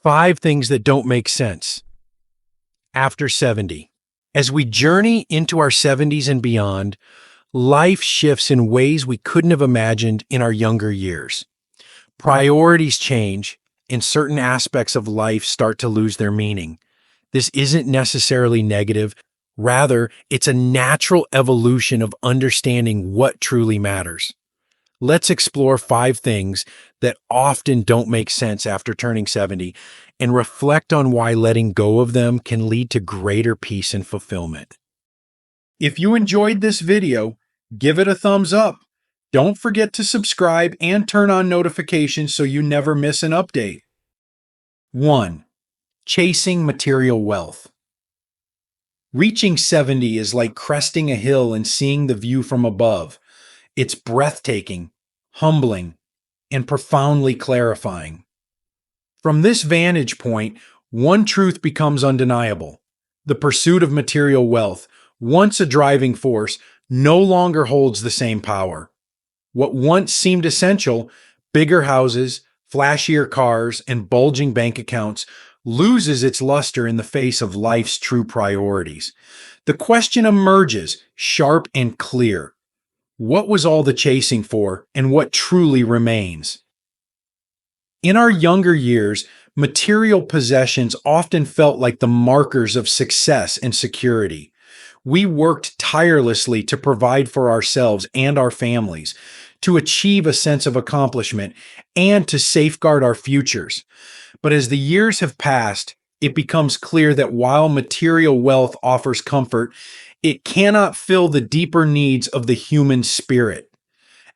5 things that don't make sense after 70. As we journey into our 70s and beyond, life shifts in ways we couldn't have imagined in our younger years. Priorities change, and certain aspects of life start to lose their meaning. This isn't necessarily negative. Rather, it's a natural evolution of understanding what truly matters. Let's explore 5 things that often don't make sense after turning 70 and reflect on why letting go of them can lead to greater peace and fulfillment. If you enjoyed this video, give it a thumbs up. Don't forget to subscribe and turn on notifications so you never miss an update. 1. Chasing material wealth. Reaching 70 is like cresting a hill and seeing the view from above. It's breathtaking, humbling, and profoundly clarifying. From this vantage point, one truth becomes undeniable. The pursuit of material wealth, once a driving force, no longer holds the same power. What once seemed essential, bigger houses, flashier cars, and bulging bank accounts, loses its luster in the face of life's true priorities. The question emerges, sharp and clear. What was all the chasing for, and what truly remains? In our younger years, material possessions often felt like the markers of success and security. We worked tirelessly to provide for ourselves and our families, to achieve a sense of accomplishment, and to safeguard our futures. But as the years have passed, it becomes clear that while material wealth offers comfort, it cannot fill the deeper needs of the human spirit.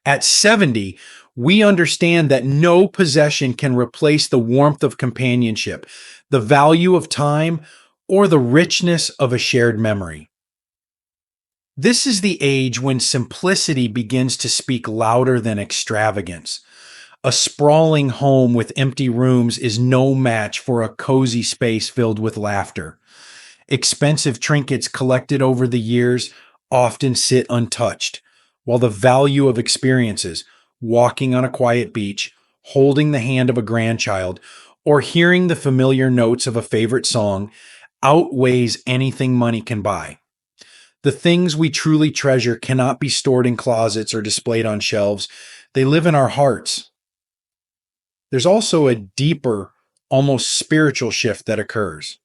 At 70, we understand that no possession can replace the warmth of companionship, the value of time, or the richness of a shared memory. This is the age when simplicity begins to speak louder than extravagance. A sprawling home with empty rooms is no match for a cozy space filled with laughter. Expensive trinkets collected over the years often sit untouched, while the value of experiences, walking on a quiet beach, holding the hand of a grandchild, or hearing the familiar notes of a favorite song, outweighs anything money can buy. The things we truly treasure cannot be stored in closets or displayed on shelves. They live in our hearts. There's also a deeper, almost spiritual shift that occurs.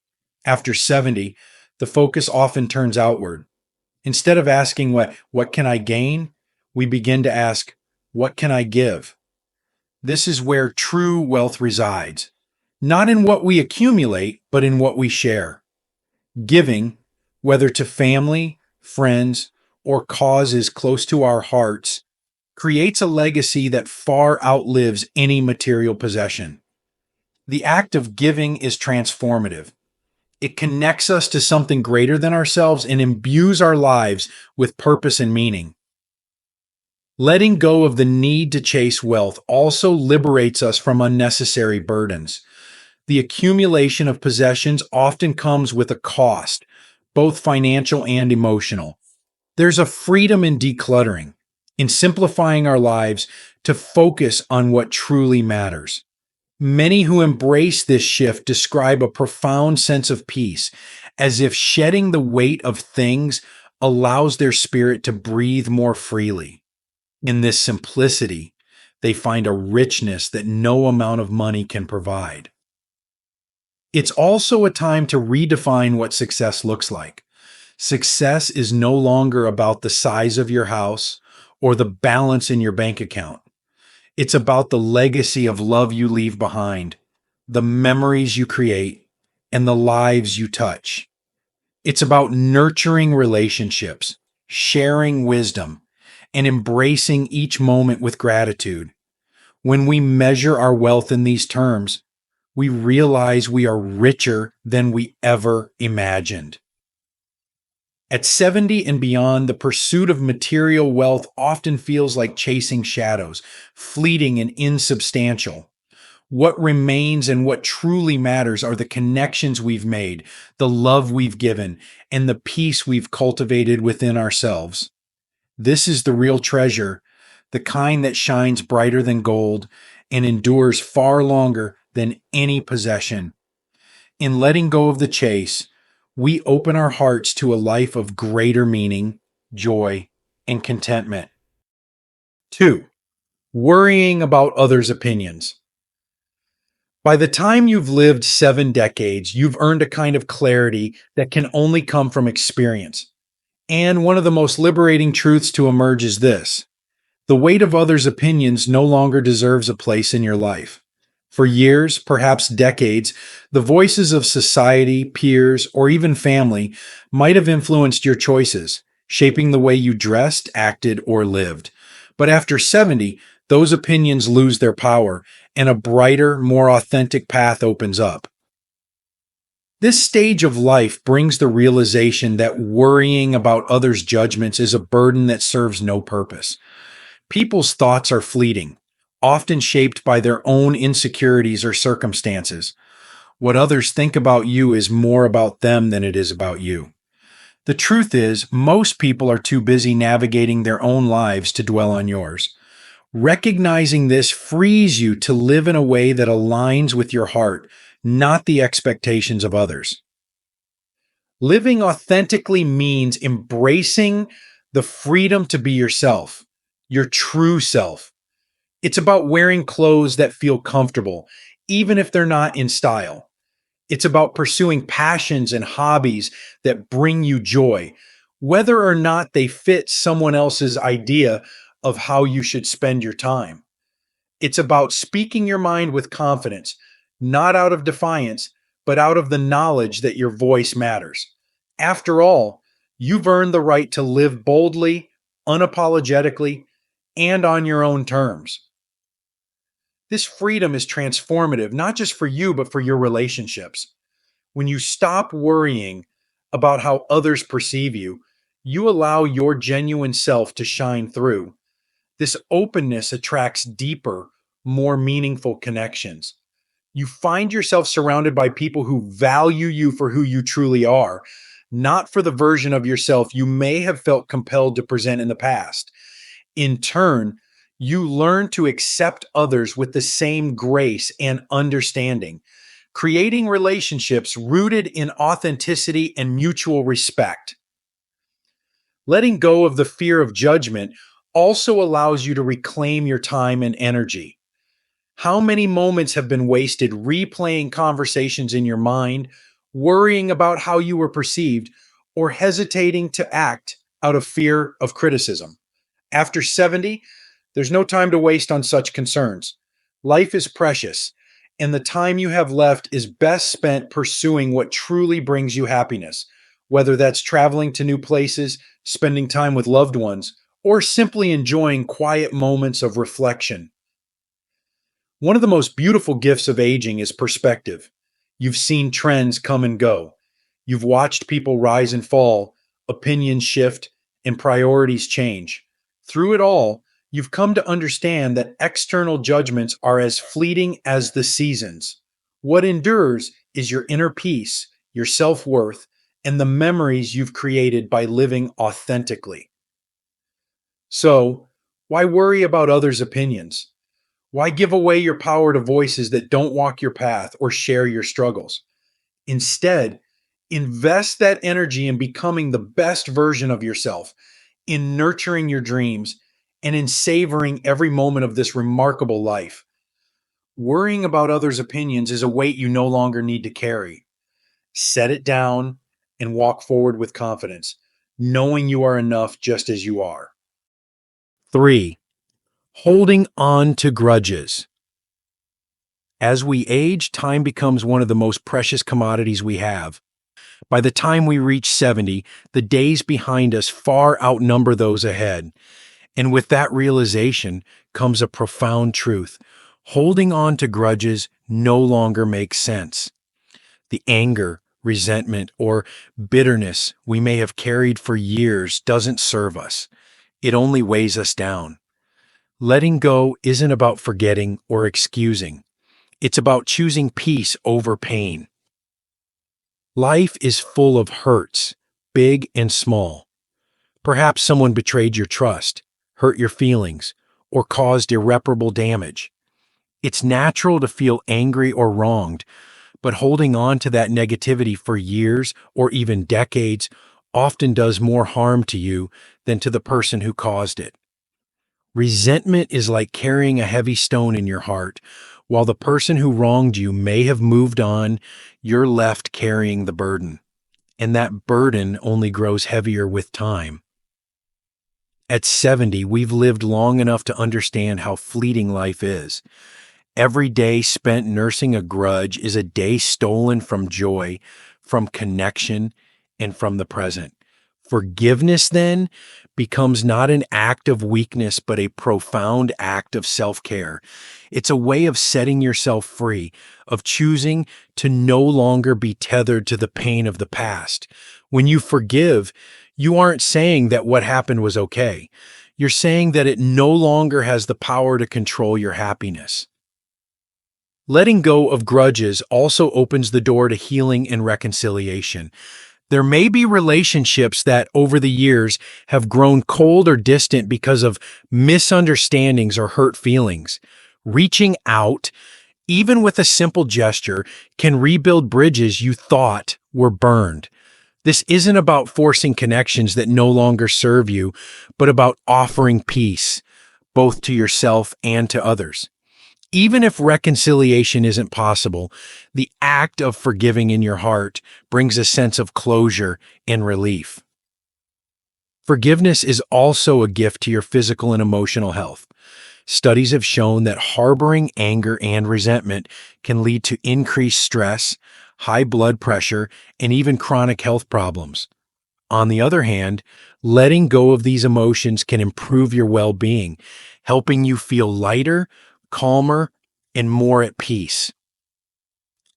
After 70, the focus often turns outward. Instead of asking what can I gain, we begin to ask, what can I give? This is where true wealth resides, not in what we accumulate, but in what we share. Giving, whether to family, friends, or causes close to our hearts, creates a legacy that far outlives any material possession. The act of giving is transformative. It connects us to something greater than ourselves and imbues our lives with purpose and meaning. Letting go of the need to chase wealth also liberates us from unnecessary burdens. The accumulation of possessions often comes with a cost, both financial and emotional. There's a freedom in decluttering, in simplifying our lives to focus on what truly matters. Many who embrace this shift describe a profound sense of peace, as if shedding the weight of things allows their spirit to breathe more freely. In this simplicity, they find a richness that no amount of money can provide. It's also a time to redefine what success looks like. Success is no longer about the size of your house or the balance in your bank account. It's about the legacy of love you leave behind, the memories you create, and the lives you touch. It's about nurturing relationships, sharing wisdom, and embracing each moment with gratitude. When we measure our wealth in these terms, we realize we are richer than we ever imagined. At 70 and beyond, the pursuit of material wealth often feels like chasing shadows, fleeting and insubstantial. What remains and what truly matters are the connections we've made, the love we've given, and the peace we've cultivated within ourselves. This is the real treasure, the kind that shines brighter than gold and endures far longer than any possession. In letting go of the chase, we open our hearts to a life of greater meaning, joy, and contentment. 2. Worrying about others' opinions. By the time you've lived 7 decades, you've earned a kind of clarity that can only come from experience. And one of the most liberating truths to emerge is this: the weight of others' opinions no longer deserves a place in your life. For years, perhaps decades, the voices of society, peers, or even family might have influenced your choices, shaping the way you dressed, acted, or lived. But after 70, those opinions lose their power, and a brighter, more authentic path opens up. This stage of life brings the realization that worrying about others' judgments is a burden that serves no purpose. People's thoughts are fleeting, often shaped by their own insecurities or circumstances. What others think about you is more about them than it is about you. The truth is, most people are too busy navigating their own lives to dwell on yours. Recognizing this frees you to live in a way that aligns with your heart, not the expectations of others. Living authentically means embracing the freedom to be yourself, your true self. It's about wearing clothes that feel comfortable, even if they're not in style. It's about pursuing passions and hobbies that bring you joy, whether or not they fit someone else's idea of how you should spend your time. It's about speaking your mind with confidence, not out of defiance, but out of the knowledge that your voice matters. After all, you've earned the right to live boldly, unapologetically, and on your own terms. This freedom is transformative, not just for you, but for your relationships. When you stop worrying about how others perceive you, you allow your genuine self to shine through. This openness attracts deeper, more meaningful connections. You find yourself surrounded by people who value you for who you truly are, not for the version of yourself you may have felt compelled to present in the past. In turn, you learn to accept others with the same grace and understanding, creating relationships rooted in authenticity and mutual respect. Letting go of the fear of judgment also allows you to reclaim your time and energy. How many moments have been wasted replaying conversations in your mind, worrying about how you were perceived, or hesitating to act out of fear of criticism? After 70, there's no time to waste on such concerns. Life is precious, and the time you have left is best spent pursuing what truly brings you happiness, whether that's traveling to new places, spending time with loved ones, or simply enjoying quiet moments of reflection. One of the most beautiful gifts of aging is perspective. You've seen trends come and go. You've watched people rise and fall, opinions shift, and priorities change. Through it all, you've come to understand that external judgments are as fleeting as the seasons. What endures is your inner peace, your self-worth, and the memories you've created by living authentically. So, why worry about others' opinions? Why give away your power to voices that don't walk your path or share your struggles? Instead, invest that energy in becoming the best version of yourself, in nurturing your dreams, and in savoring every moment of this remarkable life. Worrying about others' opinions is a weight you no longer need to carry. Set it down and walk forward with confidence, knowing you are enough just as you are. 3. Holding on to grudges. As we age, time becomes one of the most precious commodities we have. By the time we reach 70, the days behind us far outnumber those ahead. And with that realization comes a profound truth. Holding on to grudges no longer makes sense. The anger, resentment, or bitterness we may have carried for years doesn't serve us. It only weighs us down. Letting go isn't about forgetting or excusing. It's about choosing peace over pain. Life is full of hurts, big and small. Perhaps someone betrayed your trust, hurt your feelings, or caused irreparable damage. It's natural to feel angry or wronged, but holding on to that negativity for years or even decades often does more harm to you than to the person who caused it. Resentment is like carrying a heavy stone in your heart. While the person who wronged you may have moved on, you're left carrying the burden. And that burden only grows heavier with time. At 70, we've lived long enough to understand how fleeting life is. Every day spent nursing a grudge is a day stolen from joy, from connection, and from the present. Forgiveness, then, becomes not an act of weakness, but a profound act of self-care. It's a way of setting yourself free, of choosing to no longer be tethered to the pain of the past. When you forgive, you aren't saying that what happened was okay. You're saying that it no longer has the power to control your happiness. Letting go of grudges also opens the door to healing and reconciliation. There may be relationships that over the years have grown cold or distant because of misunderstandings or hurt feelings. Reaching out, even with a simple gesture, can rebuild bridges you thought were burned. This isn't about forcing connections that no longer serve you, but about offering peace, both to yourself and to others. Even if reconciliation isn't possible, the act of forgiving in your heart brings a sense of closure and relief. Forgiveness is also a gift to your physical and emotional health. Studies have shown that harboring anger and resentment can lead to increased stress, high blood pressure, and even chronic health problems. On the other hand, letting go of these emotions can improve your well-being, helping you feel lighter, calmer, and more at peace.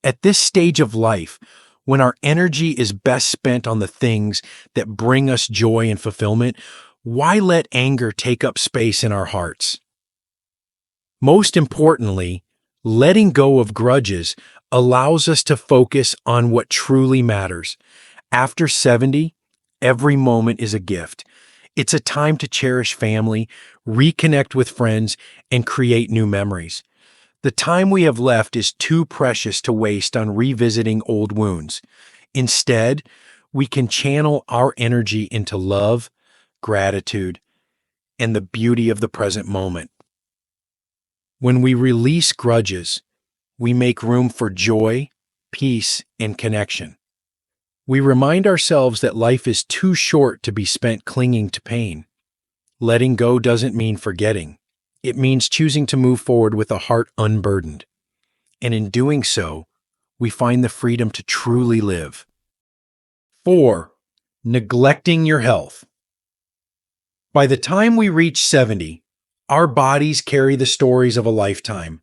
At this stage of life, when our energy is best spent on the things that bring us joy and fulfillment, why let anger take up space in our hearts? Most importantly, letting go of grudges allows us to focus on what truly matters. After 70, every moment is a gift. It's a time to cherish family, reconnect with friends, and create new memories. The time we have left is too precious to waste on revisiting old wounds. Instead, we can channel our energy into love, gratitude, and the beauty of the present moment. When we release grudges, we make room for joy, peace, and connection. We remind ourselves that life is too short to be spent clinging to pain. Letting go doesn't mean forgetting. It means choosing to move forward with a heart unburdened. And in doing so, we find the freedom to truly live. 4. Neglecting your health. By the time we reach 70, our bodies carry the stories of a lifetime.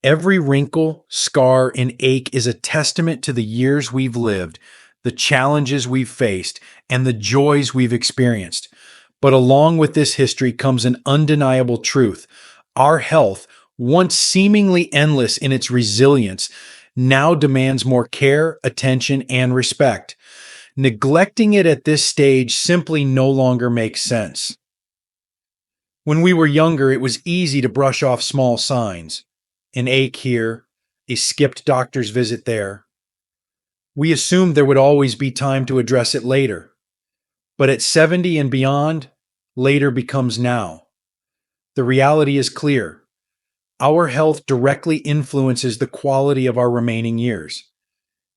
Every wrinkle, scar, and ache is a testament to the years we've lived, the challenges we've faced, and the joys we've experienced. But along with this history comes an undeniable truth. Our health, once seemingly endless in its resilience, now demands more care, attention, and respect. Neglecting it at this stage simply no longer makes sense. When we were younger, it was easy to brush off small signs. An ache here, a skipped doctor's visit there. We assumed there would always be time to address it later. But at 70 and beyond, later becomes now. The reality is clear. Our health directly influences the quality of our remaining years.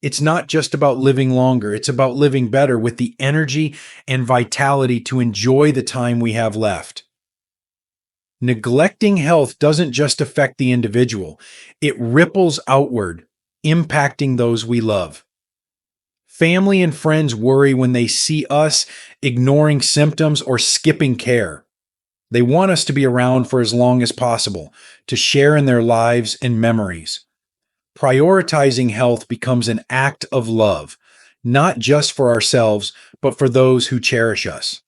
It's not just about living longer, it's about living better with the energy and vitality to enjoy the time we have left. Neglecting health doesn't just affect the individual, it ripples outward, impacting those we love. Family and friends worry when they see us ignoring symptoms or skipping care. They want us to be around for as long as possible, to share in their lives and memories. Prioritizing health becomes an act of love, not just for ourselves, but for those who cherish us.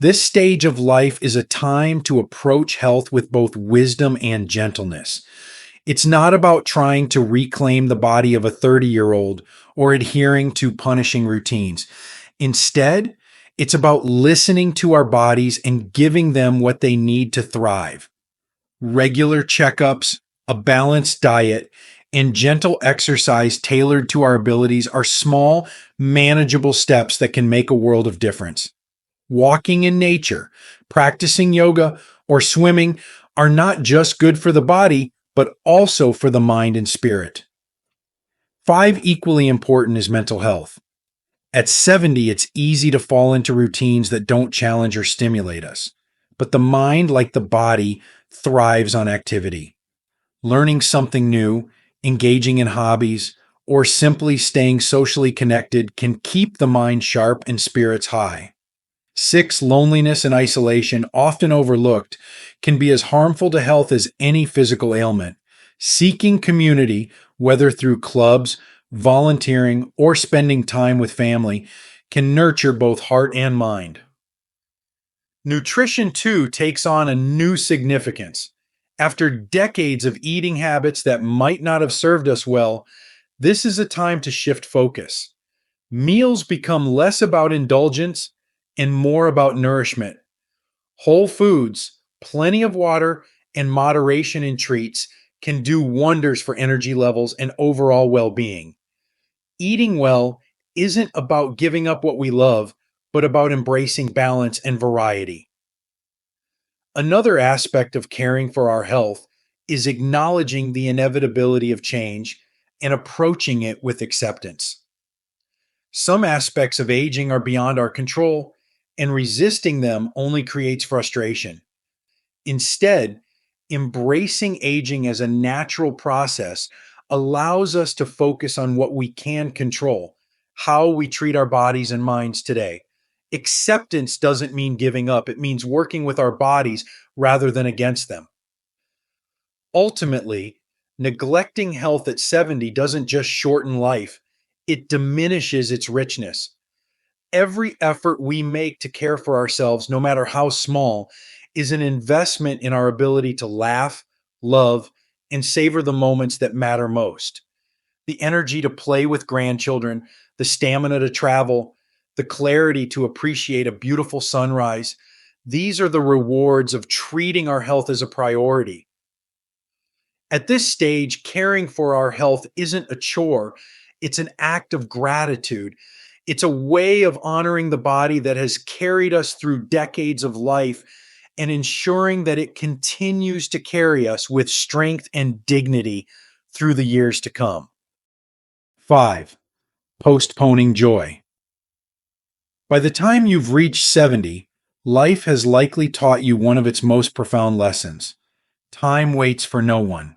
This stage of life is a time to approach health with both wisdom and gentleness. It's not about trying to reclaim the body of a 30-year-old or adhering to punishing routines. Instead, it's about listening to our bodies and giving them what they need to thrive. Regular checkups, a balanced diet, and gentle exercise tailored to our abilities are small, manageable steps that can make a world of difference. Walking in nature, practicing yoga, or swimming are not just good for the body, but also for the mind and spirit. 5, equally important is mental health. At 70, it's easy to fall into routines that don't challenge or stimulate us. But the mind, like the body, thrives on activity. Learning something new, engaging in hobbies, or simply staying socially connected can keep the mind sharp and spirits high. 6, loneliness and isolation, often overlooked, can be as harmful to health as any physical ailment. Seeking community, whether through clubs, volunteering, or spending time with family, can nurture both heart and mind. Nutrition, too, takes on a new significance. After decades of eating habits that might not have served us well, this is a time to shift focus. Meals become less about indulgence and more about nourishment. Whole foods, plenty of water, and moderation in treats can do wonders for energy levels and overall well being. Eating well isn't about giving up what we love, but about embracing balance and variety. Another aspect of caring for our health is acknowledging the inevitability of change and approaching it with acceptance. Some aspects of aging are beyond our control, and resisting them only creates frustration. Instead, embracing aging as a natural process allows us to focus on what we can control, how we treat our bodies and minds today. Acceptance doesn't mean giving up, it means working with our bodies rather than against them. Ultimately, neglecting health at 70 doesn't just shorten life, it diminishes its richness. Every effort we make to care for ourselves, no matter how small, is an investment in our ability to laugh, love, and savor the moments that matter most. The energy to play with grandchildren, the stamina to travel, the clarity to appreciate a beautiful sunrise. These are the rewards of treating our health as a priority. At this stage, caring for our health isn't a chore, it's an act of gratitude. It's a way of honoring the body that has carried us through decades of life and ensuring that it continues to carry us with strength and dignity through the years to come. 5, postponing joy. By the time you've reached 70, life has likely taught you one of its most profound lessons. Time waits for no one.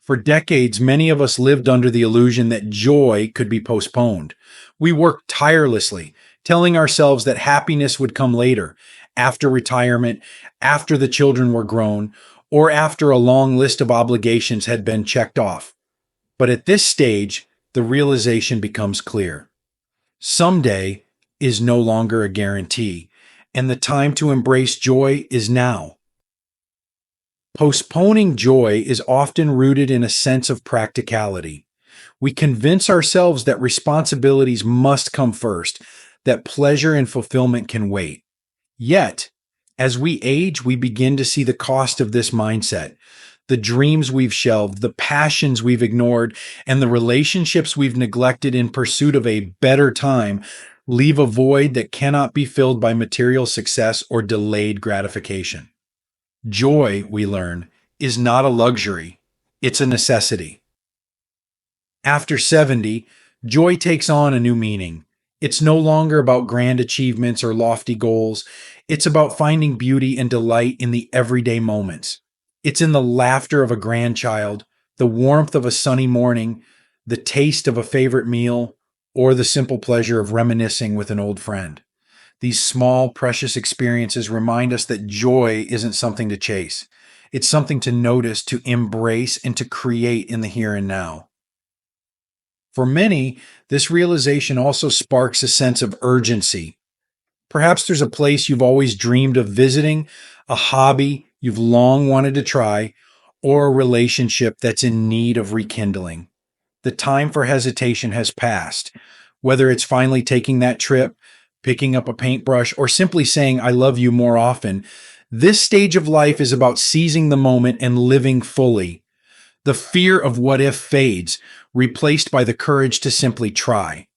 For decades, many of us lived under the illusion that joy could be postponed. We worked tirelessly, telling ourselves that happiness would come later, after retirement, after the children were grown, or after a long list of obligations had been checked off. But at this stage, the realization becomes clear. Someday is no longer a guarantee, and the time to embrace joy is now. Postponing joy is often rooted in a sense of practicality. We convince ourselves that responsibilities must come first, that pleasure and fulfillment can wait. Yet, as we age, we begin to see the cost of this mindset. The dreams we've shelved, the passions we've ignored, and the relationships we've neglected in pursuit of a better time leave a void that cannot be filled by material success or delayed gratification. Joy, we learn, is not a luxury, it's a necessity. After 70, joy takes on a new meaning. It's no longer about grand achievements or lofty goals. It's about finding beauty and delight in the everyday moments. It's in the laughter of a grandchild, the warmth of a sunny morning, the taste of a favorite meal, or the simple pleasure of reminiscing with an old friend. These small, precious experiences remind us that joy isn't something to chase. It's something to notice, to embrace, and to create in the here and now. For many, this realization also sparks a sense of urgency. Perhaps there's a place you've always dreamed of visiting, a hobby you've long wanted to try, or a relationship that's in need of rekindling. The time for hesitation has passed. Whether it's finally taking that trip, picking up a paintbrush, or simply saying, I love you more often, This stage of life is about seizing the moment and living fully. The fear of what if fades, replaced by the courage to simply try.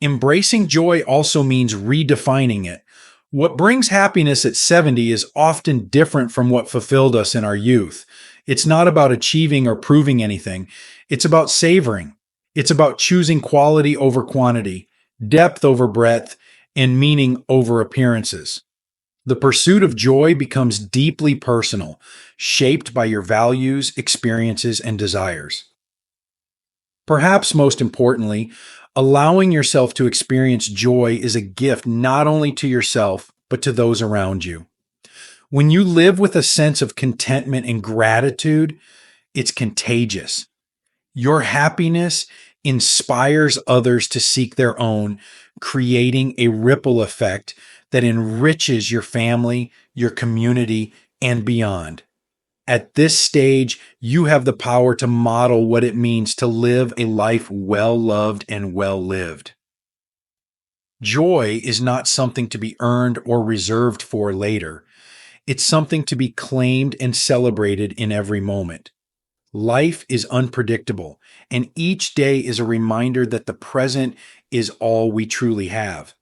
Embracing joy also means redefining it. What brings happiness at 70 is often different from what fulfilled us in our youth. It's not about achieving or proving anything. It's about savoring. It's about choosing quality over quantity, depth over breadth, and meaning over appearances. The pursuit of joy becomes deeply personal, shaped by your values, experiences, and desires. Perhaps most importantly, allowing yourself to experience joy is a gift not only to yourself, but to those around you. When you live with a sense of contentment and gratitude, it's contagious. Your happiness inspires others to seek their own, creating a ripple effect that enriches your family, your community, and beyond. At this stage, you have the power to model what it means to live a life well loved and well lived. Joy is not something to be earned or reserved for later. It's something to be claimed and celebrated in every moment. Life is unpredictable, and each day is a reminder that the present is all we truly have.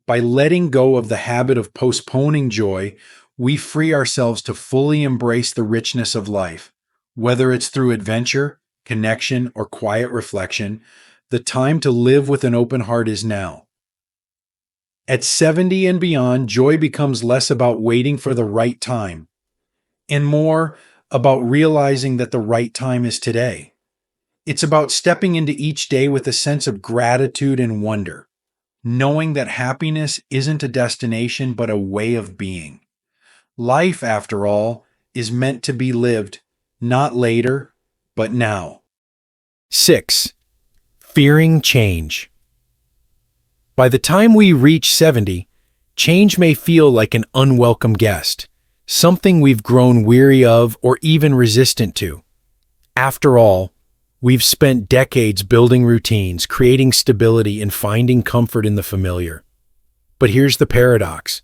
By letting go of the habit of postponing joy, we free ourselves to fully embrace the richness of life. Whether it's through adventure, connection, or quiet reflection, the time to live with an open heart is now. At 70 and beyond, joy becomes less about waiting for the right time and more about realizing that the right time is today. It's about stepping into each day with a sense of gratitude and wonder, knowing that happiness isn't a destination but a way of being. Life, after all, is meant to be lived, not later, but now. 6. Fearing change. By the time we reach 70, change may feel like an unwelcome guest, something we've grown weary of or even resistant to. After all, we've spent decades building routines, creating stability, and finding comfort in the familiar. But here's the paradox.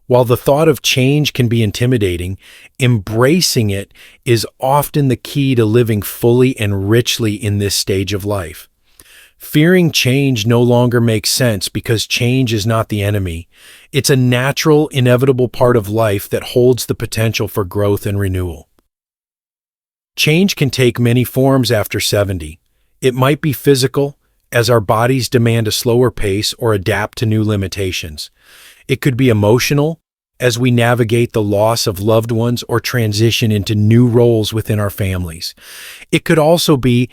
While the thought of change can be intimidating, embracing it is often the key to living fully and richly in this stage of life. Fearing change no longer makes sense because change is not the enemy. It's a natural, inevitable part of life that holds the potential for growth and renewal. Change can take many forms after 70. It might be physical, as our bodies demand a slower pace or adapt to new limitations. It could be emotional, as we navigate the loss of loved ones or transition into new roles within our families. It could also be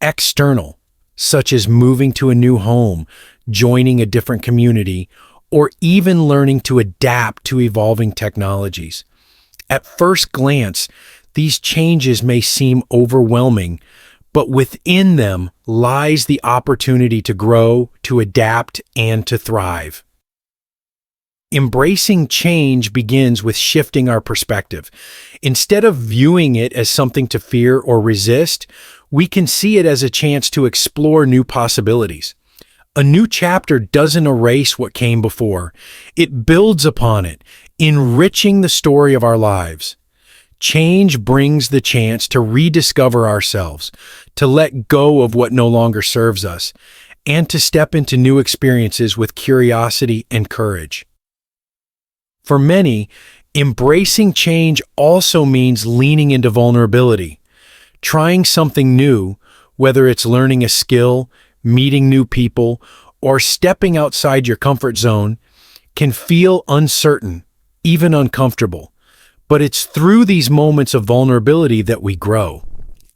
external, such as moving to a new home, joining a different community, or even learning to adapt to evolving technologies. At first glance, these changes may seem overwhelming, but within them lies the opportunity to grow, to adapt, and to thrive. Embracing change begins with shifting our perspective. Instead of viewing it as something to fear or resist, we can see it as a chance to explore new possibilities. A new chapter doesn't erase what came before. It builds upon it, enriching the story of our lives. Change brings the chance to rediscover ourselves, to let go of what no longer serves us, and to step into new experiences with curiosity and courage. For many, embracing change also means leaning into vulnerability. Trying something new, whether it's learning a skill, meeting new people, or stepping outside your comfort zone, can feel uncertain, even uncomfortable. But it's through these moments of vulnerability that we grow.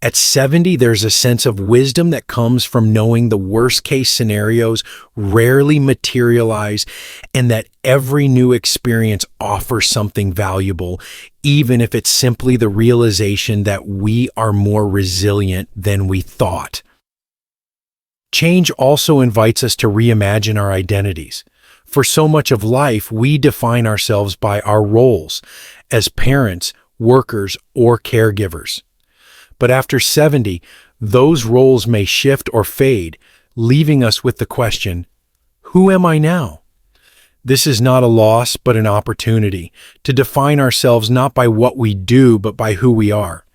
At 70, there's a sense of wisdom that comes from knowing the worst-case scenarios rarely materialize and that every new experience offers something valuable, even if it's simply the realization that we are more resilient than we thought. Change also invites us to reimagine our identities. For so much of life, we define ourselves by our roles as parents, workers, or caregivers. But after 70, those roles may shift or fade, leaving us with the question, who am I now? This is not a loss, but an opportunity to define ourselves not by what we do, but by who we are.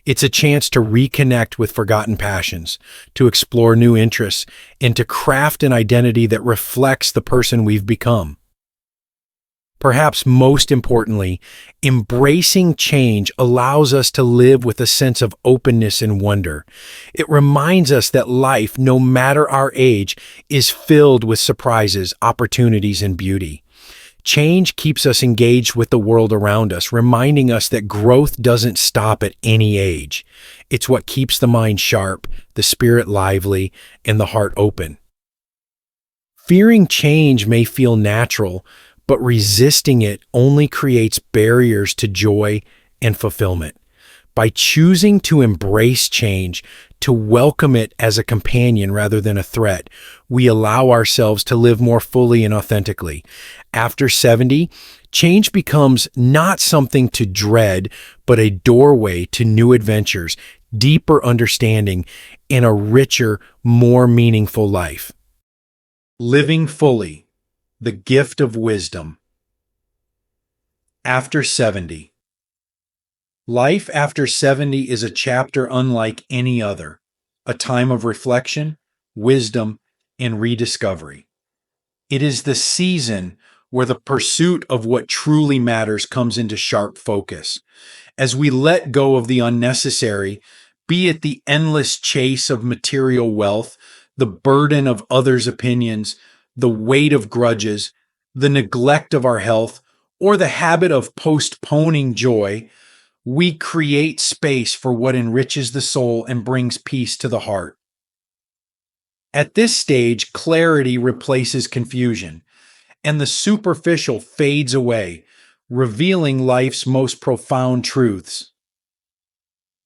It's a chance to reconnect with forgotten passions, to explore new interests, and to craft an identity that reflects the person we've become. Perhaps most importantly, embracing change allows us to live with a sense of openness and wonder. It reminds us that life, no matter our age, is filled with surprises, opportunities, and beauty. Change keeps us engaged with the world around us, reminding us that growth doesn't stop at any age. It's what keeps the mind sharp, the spirit lively, and the heart open. Fearing change may feel natural, but resisting it only creates barriers to joy and fulfillment. By choosing to embrace change, to welcome it as a companion rather than a threat, we allow ourselves to live more fully and authentically. After 70, change becomes not something to dread, but a doorway to new adventures, deeper understanding, and a richer, more meaningful life. Living fully. The gift of wisdom. After 70. Life after 70 is a chapter unlike any other, a time of reflection, wisdom, and rediscovery. It is the season where the pursuit of what truly matters comes into sharp focus. As we let go of the unnecessary, be it the endless chase of material wealth, the burden of others' opinions, the weight of grudges, the neglect of our health, or the habit of postponing joy, we create space for what enriches the soul and brings peace to the heart. At this stage, clarity replaces confusion, and the superficial fades away, revealing life's most profound truths.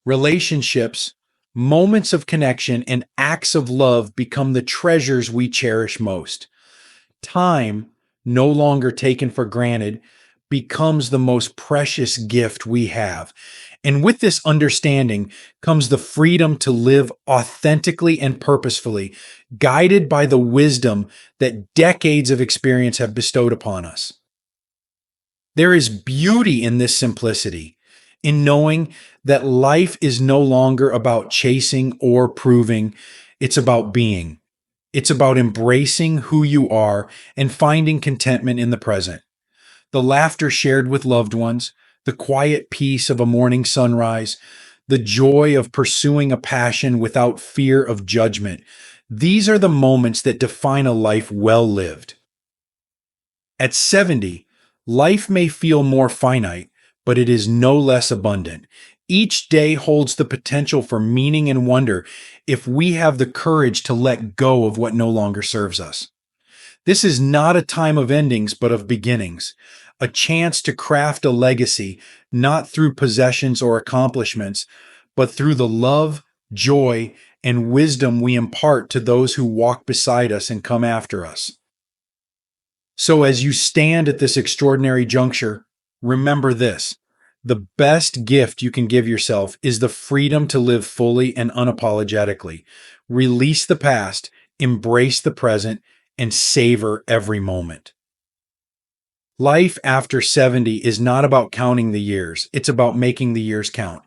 Relationships, moments of connection, and acts of love become the treasures we cherish most. Time, no longer taken for granted, becomes the most precious gift we have. And with this understanding comes the freedom to live authentically and purposefully, guided by the wisdom that decades of experience have bestowed upon us. There is beauty in this simplicity, in knowing that life is no longer about chasing or proving, it's about being. It's about embracing who you are and finding contentment in the present. The laughter shared with loved ones, the quiet peace of a morning sunrise, the joy of pursuing a passion without fear of judgment. These are the moments that define a life well lived. At 70, life may feel more finite, but it is no less abundant. Each day holds the potential for meaning and wonder if we have the courage to let go of what no longer serves us. This is not a time of endings, but of beginnings, a chance to craft a legacy, not through possessions or accomplishments, but through the love, joy, and wisdom we impart to those who walk beside us and come after us. So as you stand at this extraordinary juncture, remember this. The best gift you can give yourself is the freedom to live fully and unapologetically. Release the past, embrace the present, and savor every moment. Life after 70 is not about counting the years. It's about making the years count.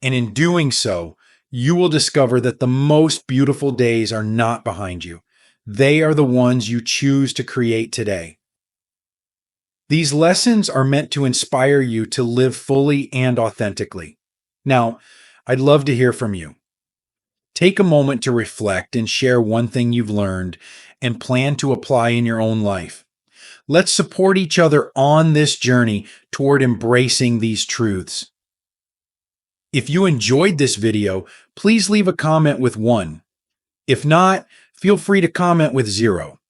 And in doing so, you will discover that the most beautiful days are not behind you. They are the ones you choose to create today. These lessons are meant to inspire you to live fully and authentically. Now, I'd love to hear from you. Take a moment to reflect and share one thing you've learned and plan to apply in your own life. Let's support each other on this journey toward embracing these truths. If you enjoyed this video, please leave a comment with 1. If not, feel free to comment with 0.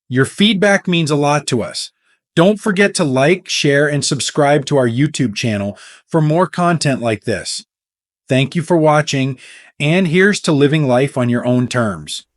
Your feedback means a lot to us. Don't forget to like, share, and subscribe to our YouTube channel for more content like this. Thank you for watching, and here's to living life on your own terms.